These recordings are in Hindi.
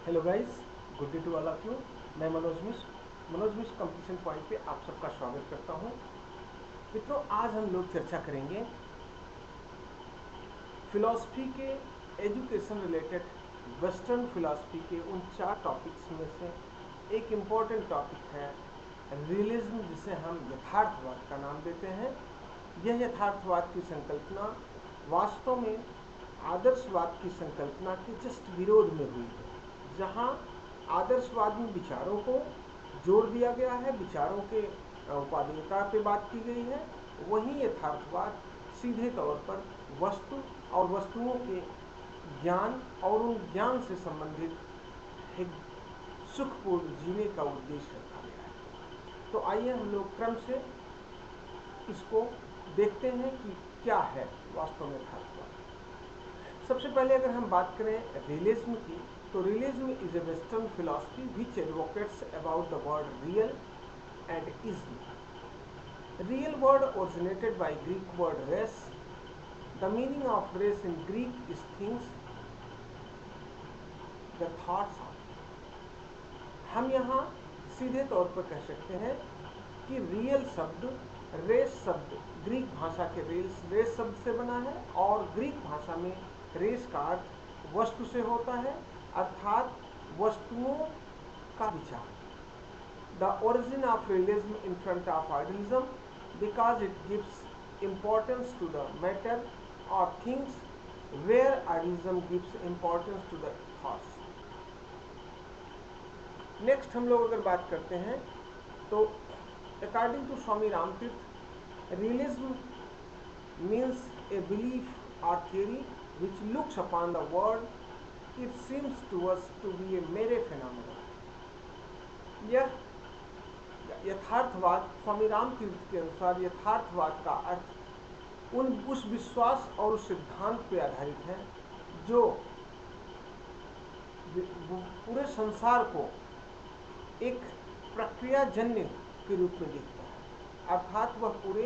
Hello guys, good day to all of you. मैं मनोज मिश्र कंप्लीशन पॉइंट पे आप सबका स्वागत करता हूं। मित्रों, आज हम लोग चर्चा करेंगे फिलॉसफी के एजुकेशन रिलेटेड वेस्टर्न फिलॉसफी के उन 4 टॉपिक्स में से एक इम्पॉर्टेंट टॉपिक है रियलिज्म, जिसे हम यथार्थवाद का नाम देते हैं। यह यथार्थवाद की संकल्पना वास्तव में आदर्शवाद की संकल्पना के जस्ट विरोध में हुई है। जहां आदर्शवाद में विचारों को जोड़ दिया गया है, विचारों के उपादेयता पे बात की गई है, वहीं यथार्थवाद सीधे तौर पर वस्तु और वस्तुओं के ज्ञान और उन ज्ञान से संबंधित एक सुखपूर्ण जीने का उद्देश्य रखा गया है। तो आइए हम लोग क्रम से इसको देखते हैं कि क्या है वास्तव में यथार्थवाद। सबसे पहले अगर हम बात करें रियलिज्म की, तो realism is a western philosophy which advocates about the word real and ism. Real word originated by Greek word res. The meaning of res in Greek is things, the thoughts of. हम यहाँ सीधे तौर पर कह सकते हैं कि रियल शब्द रेस शब्द ग्रीक भाषा के रेस शब्द से बना है, और ग्रीक भाषा में रेस का अर्थ वस्तु से होता है, अर्थात वस्तुओं का विचार। The origin of realism in front of idealism because it gives importance to the matter और things, where idealism gives importance to the thoughts. Next हम लोग अगर बात करते हैं तो according to Swami Ramatirtha, realism means a belief or theory which looks upon the world it seems to us to be a mere phenomenon. यह यथार्थवाद स्वामी रामतीर्थ के अनुसार यथार्थवाद का अर्थ उस विश्वास और उस सिद्धांत पर आधारित है जो पूरे संसार को एक प्रक्रियाजन्य के रूप में देखता है, अर्थात वह पूरे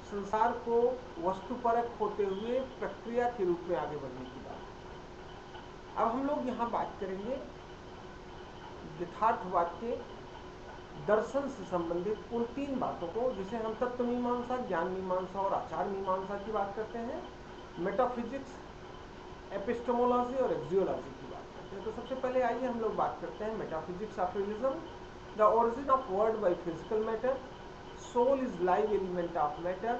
संसार को वस्तुपरक होते हुए प्रक्रिया के रूप में आगे बढ़ने की बात है। अब हम लोग यहाँ बात करेंगे यथार्थवाद के दर्शन से संबंधित उन 3 बातों को, जिसे हम तत्व मीमांसा, ज्ञान मीमांसा और आचार मीमांसा की बात करते हैं, मेटाफिजिक्स, एपिस्टेमोलॉजी और एक्सियोलॉजी की बात करते हैं। तो सबसे पहले आइए हम लोग बात करते हैं metaphysics of realism. The origin of world by physical matter, soul is live element of matter,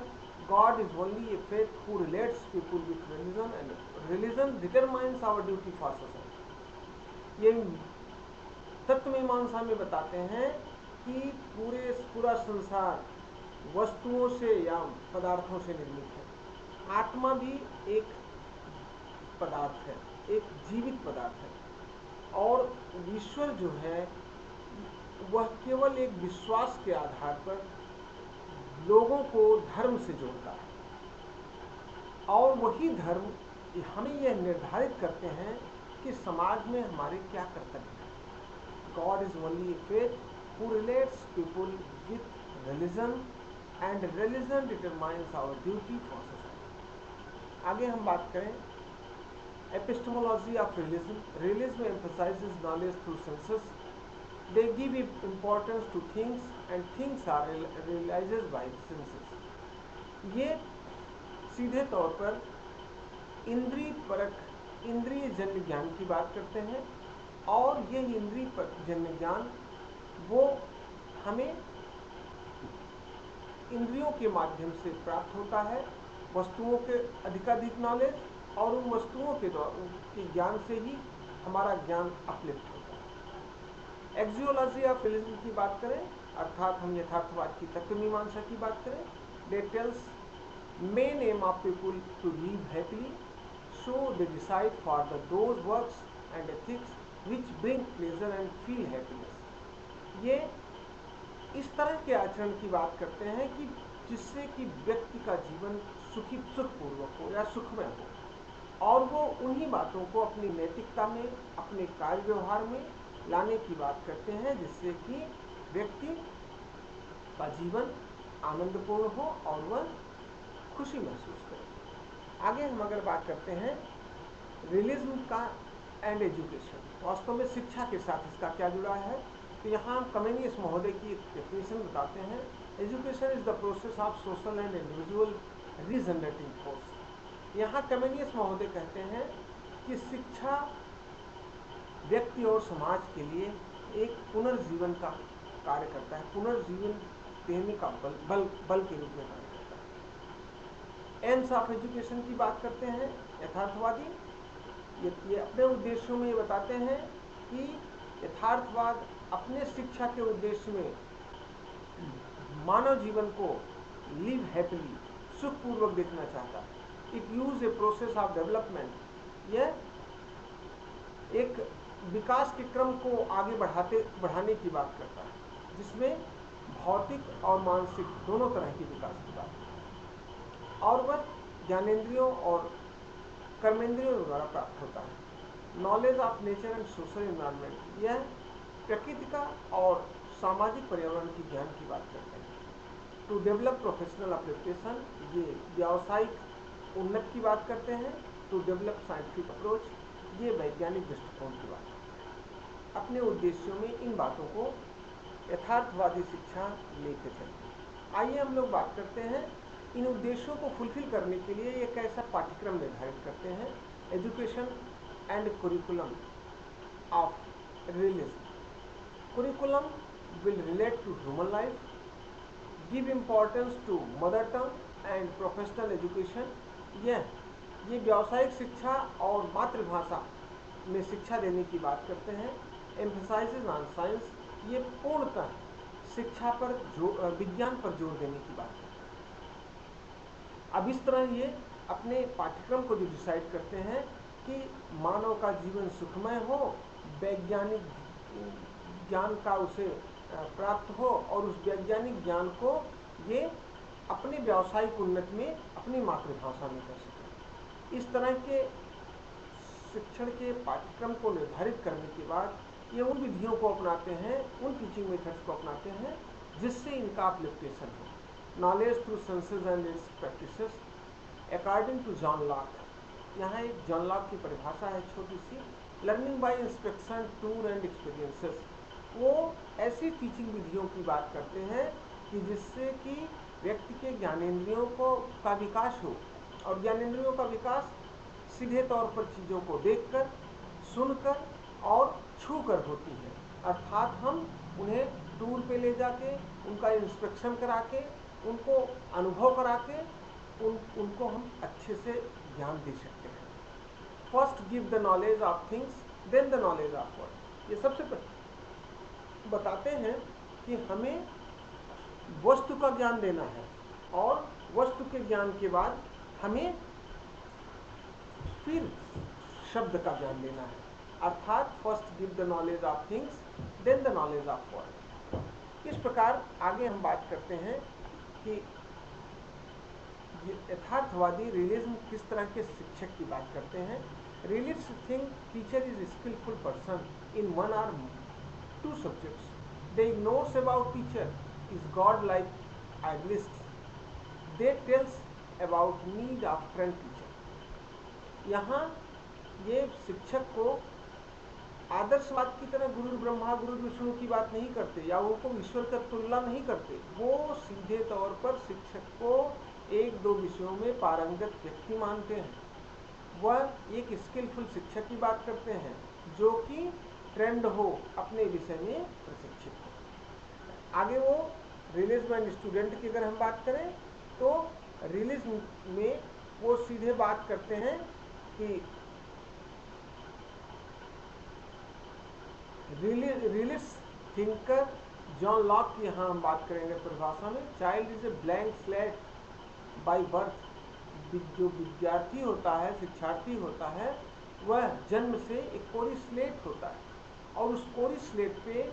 God is only a faith who relates people with religion and religion determines our duty for society। ये तत्व मीमांसा में बताते हैं कि पूरा संसार वस्तुओं से या पदार्थों से निर्मित है। आत्मा भी एक पदार्थ है, एक जीवित पदार्थ है, और ईश्वर जो है वह केवल एक विश्वास के आधार पर लोगों को धर्म से जोड़ता है, और वही धर्म हमें यह निर्धारित करते हैं कि समाज में हमारे क्या कर्तव्य हैं। God is only a faith who relates people with religion and religion determines our duty for society. आगे हम बात करें epistemology of realism. Realism emphasizes knowledge through senses. They give importance to things and things are realized by senses। ये सीधे तौर पर इंद्रिय परक, इंद्रिय जन्य ज्ञान की बात करते हैं, और यह इंद्रिय जन्य ज्ञान वो हमें इंद्रियों के माध्यम से प्राप्त होता है, वस्तुओं के अधिकाधिक नॉलेज, और उन वस्तुओं के ज्ञान से ही हमारा ज्ञान अपलिफ्ट होता है। एक्सियोलॉजी ऑफ रियलिज्म की बात करें, अर्थात हम यथार्थवाद की तत्व मीमांसा की बात करें, they tells main aim of people to live happily, so they decide for the those works and ethics which bring pleasure and feel happiness. ये इस तरह के आचरण की बात करते हैं कि जिससे कि व्यक्ति का जीवन सुखपूर्वक हो या सुखमय हो, और वो उन्हीं बातों को अपनी नैतिकता में, अपने कार्य व्यवहार में लाने की बात करते हैं, जिससे कि व्यक्ति का जीवन आनंदपूर्ण हो और वह खुशी महसूस करे। आगे हम अगर बात करते हैं रियलिज्म का एंड एजुकेशन, वास्तव में शिक्षा के साथ इसका क्या जुड़ा है, तो यहाँ कमेनियस महोदय की एक डेफिनेशन बताते हैं, education is the process of social and individual regenerating force. यहाँ कमेनियस महोदय कहते हैं कि शिक्षा व्यक्ति और समाज के लिए एक पुनर्जीवन का कार्य करता है, पुनर्जीवन देने का बल के रूप में कार्य करता है। एम्स ऑफ एजुकेशन की बात करते हैं यथार्थवादी, ये अपने उद्देश्यों में ये बताते हैं कि यथार्थवाद अपने शिक्षा के उद्देश्य में मानव जीवन को लिव हैप्पीली, सुखपूर्वक देखना चाहता है। It use a process of development, यह एक विकास के क्रम को आगे बढ़ाने की बात करता है, जिसमें भौतिक और मानसिक दोनों तरह के विकास की बात है, और वह ज्ञानेंद्रियों और कर्मेंद्रियों द्वारा प्राप्त होता है। Knowledge of nature and social environment, यह प्रकृति का और सामाजिक पर्यावरण की ज्ञान की बात करते हैं। टू डेवलप प्रोफेशनल एप्लीकेशन, ये व्यावसायिक उन्नति की बात करते हैं। टू डेवलप साइंटिफिक अप्रोच, ये वैज्ञानिक दृष्टिकोण की बात करते हैं। अपने उद्देश्यों में इन बातों को यथार्थवादी शिक्षा लेके चलती। आइए हम लोग बात करते हैं इन उद्देश्यों को फुलफिल करने के लिए एक ऐसा पाठ्यक्रम निर्धारित करते हैं, education and curriculum of religion. Curriculum will relate to human life, give importance to mother tongue and professional education। ये व्यावसायिक शिक्षा और मातृभाषा में शिक्षा देने की बात करते हैं। emphasizes on science, ये पूर्णतः शिक्षा पर विज्ञान पर जोर देने की बात करते हैं। अब इस तरह ये अपने पाठ्यक्रम को जो डिसाइड करते हैं कि मानव का जीवन सुखमय हो, वैज्ञानिक ज्ञान का उसे प्राप्त हो और उस वैज्ञानिक ज्ञान को ये अपने व्यावसायिक उन्नति में अपनी मातृभाषा में कर सके। इस तरह के शिक्षण के पाठ्यक्रम को निर्धारित करने के बाद ये उन विधियों को अपनाते हैं, उन टीचिंग मेथड्स को अपनाते हैं जिससे इनका एप्लीकेशन हो। Knowledge through senses and its practices according to John Locke, यहाँ एक जॉन लॉक की परिभाषा है छोटी सी। Learning by inspection, tour and experiences, वो ऐसी टीचिंग विधियों की बात करते हैं कि जिससे कि व्यक्ति के ज्ञानेंद्रियों का विकास हो, और ज्ञानेंद्रियों का विकास सीधे तौर पर चीज़ों को देखकर, सुनकर और छूकर होती है। अर्थात हम उन्हें टूर पे ले जाके, उनका इंस्पेक्शन करा के, उनको अनुभव करा के उनको हम अच्छे से ज्ञान दे सकते हैं। First give the knowledge of things then the knowledge of word, ये सबसे पहले बताते हैं कि हमें वस्तु का ज्ञान देना है और वस्तु के ज्ञान के बाद हमें फिर शब्द का ज्ञान देना है। अर्थात first give the knowledge of things then the knowledge of word. इस प्रकार आगे हम बात करते हैं कि यथार्थवादी रियलिज्म किस तरह के शिक्षक की बात करते हैं। Realist think teacher is skillful person in one और two subjects. They ignores about teacher is God-like idealist. They tells about need of friend teacher. यहाँ ये शिक्षक को आदर्शवाद की तरह गुरु ब्रह्मा गुरु विष्णु की बात नहीं करते या उनको ईश्वर का तुलना नहीं करते। वो सीधे तौर पर शिक्षक को एक दो विषयों में पारंगत व्यक्ति मानते हैं। वह एक स्किलफुल शिक्षक की बात करते हैं जो कि ट्रेंड हो, अपने विषय में प्रशिक्षित हो। आगे वो रियलिज्म एंड स्टूडेंट की अगर हम बात करें तो रियलिज्म में वो सीधे बात करते हैं कि रियलिस्ट थिंकर जॉन लॉक की यहाँ हम बात करेंगे परिभाषा में। Child is a blank slate by birth, जो विद्यार्थी होता है, शिक्षार्थी होता है, वह जन्म से एक कोरी स्लेट होता है और उस कोरी स्लेट पे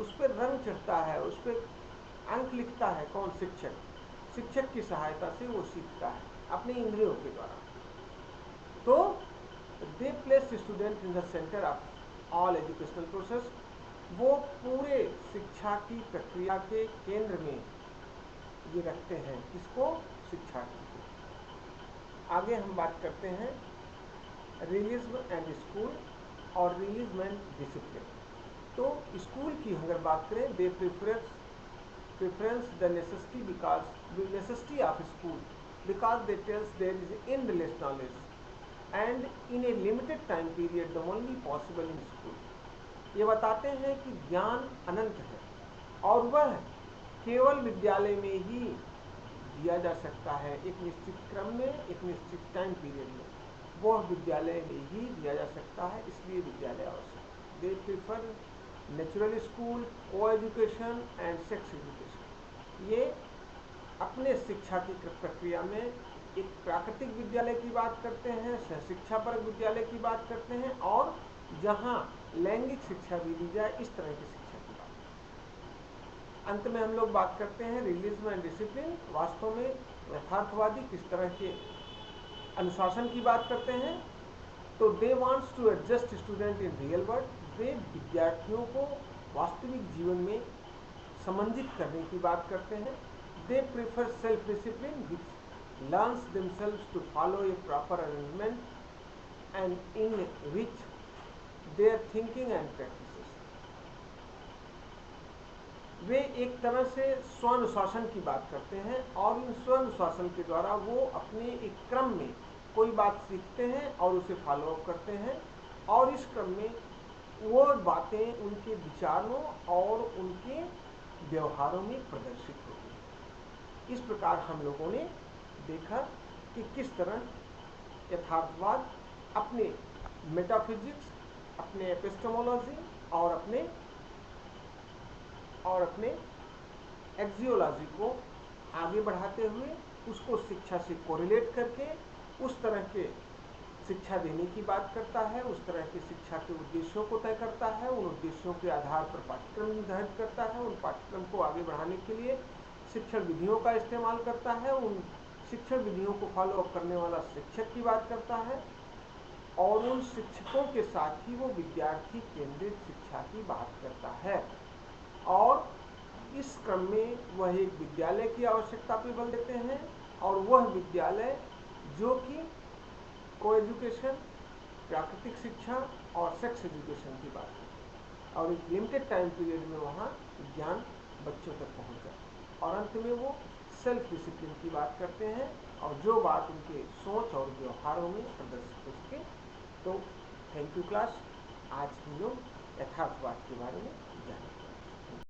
उस पर रंग चढ़ता है, उस पर अंक लिखता है। कौन? शिक्षक। शिक्षक की सहायता से वो सीखता है अपने इंद्रियों के द्वारा। तो दे place student in the centre of all educational process, वो पूरे शिक्षा की प्रक्रिया के केंद्र में ये रखते हैं। किसको? शिक्षार्थी को। आगे हम बात करते हैं रियलिज्म एंड स्कूल और रिलीजमेंट डिसिप्लिन। तो स्कूल की अगर बात करें, they preference the necessity of school because they tells there is endless knowledge and in a limited time period the only possible in school. ये बताते हैं कि ज्ञान अनंत है और वह केवल विद्यालय में ही दिया जा सकता है, एक निश्चित क्रम में, एक निश्चित टाइम पीरियड में, वह विद्यालय में ही दिया जा सकता है, इसलिए विद्यालय आवश्यक है। दे प्रीफर नेचुरल स्कूल, को एजुकेशन एंड सेक्स एजुकेशन। ये अपने शिक्षा की प्रक्रिया में एक प्राकृतिक विद्यालय की बात करते हैं, सहशिक्षापरक विद्यालय की बात करते हैं, और जहाँ लैंगिक शिक्षा भी दी जाए, इस तरह की शिक्षा की बात। अंत में हम लोग बात करते हैं रिलीजन एंड डिसिप्लिन। वास्तव में यथार्थवादी किस तरह के अनुशासन की बात करते हैं। तो they wants to adjust student in real world. वे विद्यार्थियों को वास्तविक जीवन में समन्वित करने की बात करते हैं। They prefer self discipline which learns themselves to follow a proper arrangement and in which their thinking and practices. वे एक तरह से स्वानुशासन की बात करते हैं और इन स्वानुशासन के द्वारा वो अपने एक क्रम में कोई बात सीखते हैं और उसे फॉलो अप करते हैं, और इस क्रम में वो बातें उनके विचारों और उनके व्यवहारों में प्रदर्शित होती हैं। इस प्रकार हम लोगों ने देखा कि किस तरह यथार्थवाद अपने मेटाफिजिक्स, अपने एपिस्टेमोलॉजी और अपने एक्सियोलॉजी को आगे बढ़ाते हुए उसको शिक्षा से कोरिलेट करके उस तरह के शिक्षा देने की बात करता है, उस तरह के शिक्षा के उद्देश्यों को तय करता है, उन उद्देश्यों के आधार पर पाठ्यक्रम निर्धारित करता है, उन पाठ्यक्रम को आगे बढ़ाने के लिए शिक्षण विधियों का इस्तेमाल करता है, उन शिक्षण विधियों को फॉलो अप करने वाला शिक्षक की बात करता है, और उन शिक्षकों के साथ ही वो विद्यार्थी केंद्रित शिक्षा की बात करता है। और इस क्रम में वह एक विद्यालय की आवश्यकता पर बल देते हैं, और वह विद्यालय जो कि को एजुकेशन, प्राकृतिक शिक्षा और सेक्स एजुकेशन की बात है, और एक लिमिटेड टाइम पीरियड में वहाँ ज्ञान बच्चों तक पहुँच जाए। और अंत में वो सेल्फ डिसिप्लिन की बात करते हैं, और जो बात उनके सोच और व्यवहारों में प्रदर्शित हो सके। तो थैंक यू क्लास, आज हम लोग यथार्थवाद के बारे में जानें।